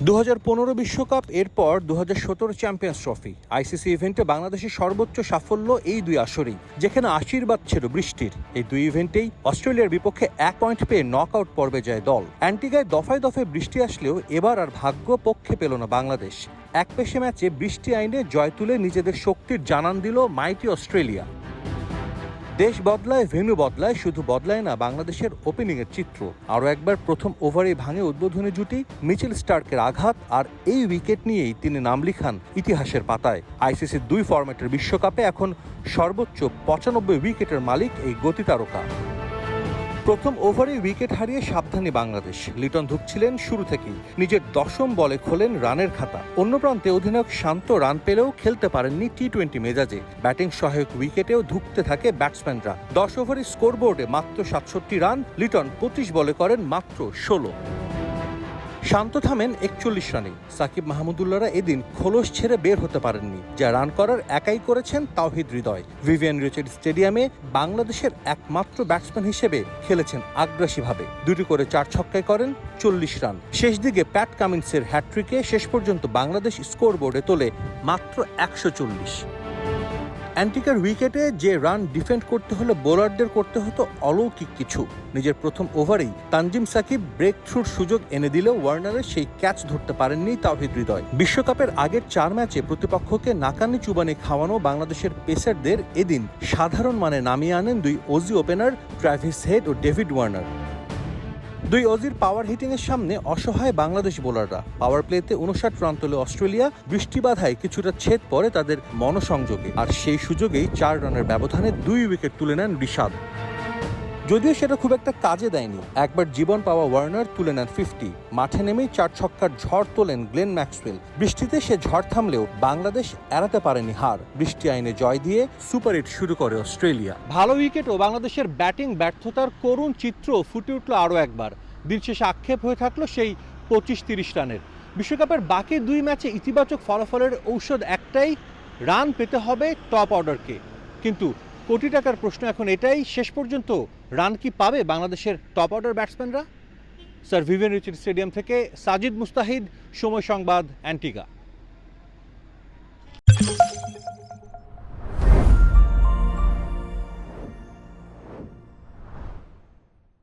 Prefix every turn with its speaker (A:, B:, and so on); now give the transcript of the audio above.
A: 2015 বিশ্বকাপ এরপর 2017 champions trophy ICC ইভেন্টে বাংলাদেশের সর্বোচ্চ সাফল্য এই দুই আসরেই, যেখানে আশীর্বাদ ছিল বৃষ্টির। এই দুই ইভেন্টেই অস্ট্রেলিয়ার বিপক্ষে 1 পয়েন্ট পেয়ে নকআউট পর্বে যায় দল। অ্যান্টিগায় দফায় দফায় বৃষ্টি আসলেও এবার আর ভাগ্য পক্ষে পেল না বাংলাদেশ। এক পেশে ম্যাচে বৃষ্টি আইনে জয় তুলে নিজেদের শক্তির জানান দিল মাইটি অস্ট্রেলিয়া। দেশ বদলায়, ভেন্যু বদলায়, শুধু বদলায় না বাংলাদেশের ওপেনিংয়ের চিত্র। আরও একবার প্রথম ওভারে ভাঙে উদ্বোধনী জুটি মিচেল স্টার্কের আঘাত, আর এই উইকেট নিয়েই তিনি নাম লিখান ইতিহাসের পাতায়। আইসিসির 2 ফরম্যাটের বিশ্বকাপে এখন সর্বোচ্চ 95 উইকেটের মালিক এই গতি তারকা। প্রথম ওভারে উইকেট হারিয়ে সাবধানী বাংলাদেশ। লিটন ধুঁকছিলেন শুরু থেকেই, নিজের 10ম বলে খোলেন রানের খাতা। অন্য প্রান্তে অধিনায়ক শান্ত রান পেলেও খেলতে পারেননি টি-20 মেজাজে। ব্যাটিং সহায়ক উইকেটেও ধুঁকতে থাকে ব্যাটসম্যানরা। 10 ওভারে স্কোরবোর্ডে মাত্র 67 রান, লিটন 25 বলে করেন মাত্র 16। শান্ত থামেন 41 রানে। সাকিব মাহমুদুল্লাহরা এদিন খোলস ছেড়ে বের হতে পারেননি, যা রান করার একাই করেছেন তাওহিদ হৃদয়। ভিভিয়ান রিচার্ড স্টেডিয়ামে বাংলাদেশের একমাত্র ব্যাটসম্যান হিসেবে খেলেছেন আগ্রাসীভাবে। 2টি করে 4 ছক্কায় করেন 40 রান। শেষ দিকে প্যাট কামিন্সের হ্যাট্রিকে শেষ পর্যন্ত বাংলাদেশ স্কোরবোর্ডে তোলে মাত্র 140। অ্যান্টিগার উইকেটে যে রান ডিফেন্ড করতে হলে বোলারদের করতে হতো অলৌকিক কিছু। নিজের প্রথম ওভারেই তানজিম সাকিব ব্রেক থ্রুর সুযোগ এনে দিলেও ওয়ার্নারের সেই ক্যাচ ধরতে পারেননি তাওহিদ হৃদয়। বিশ্বকাপের আগের 4 ম্যাচে প্রতিপক্ষকে নাকানি চুবানি খাওয়ানো বাংলাদেশের পেসারদের এদিন সাধারণ মানে নামিয়ে আনেন 2 অজি ওপেনার ট্র্যাভিস হেড ও ডেভিড ওয়ার্নার। 2 অজির পাওয়ার হিটিংয়ের সামনে অসহায় বাংলাদেশ বোলাররা। পাওয়ার প্লেতে 59 রান তোলে অস্ট্রেলিয়া। বৃষ্টি বাধায় কিছুটা ছেদ পড়ে তাদের মনসংযোগে, আর সেই সুযোগেই 4 রানের ব্যবধানে 2 উইকেট তুলে নেন রিশাদ। যদিও সেটা খুব একটা কাজে দেয়নি। একবার জীবন পাওয়া ওয়ার্নার তুলে নেন 50। মাঠে নেমেই 4 ছক্কার ঝড় তোলেন গ্লেন ম্যাক্সওয়েল। বৃষ্টিতে সে ঝড় থামলেও বাংলাদেশ এড়াতে পারেনি হার। বৃষ্টি আইনে জয় দিয়ে সুপার 8 শুরু করে অস্ট্রেলিয়া। ভালো উইকেটও বাংলাদেশের ব্যাটিং ব্যর্থতার করুণ চিত্র ফুটে উঠল আরও একবার। দিন শেষে আক্ষেপ হয়ে থাকলো সেই 25-30 রানের। বিশ্বকাপের বাকি 2 ম্যাচে ইতিবাচক ফলাফলের ঔষধ একটাই, রান পেতে হবে টপ অর্ডারকে। কিন্তু কোটি টাকার প্রশ্ন এখন এটাই, শেষ পর্যন্ত রান কি পাবে বাংলাদেশের টপ অর্ডার ব্যাটসম্যানরা? স্যার ভিভিয়ান রিচার্ড স্টেডিয়াম থেকে সাজিদ মুস্তাহিদ, সময় সংবাদ, অ্যান্টিগা।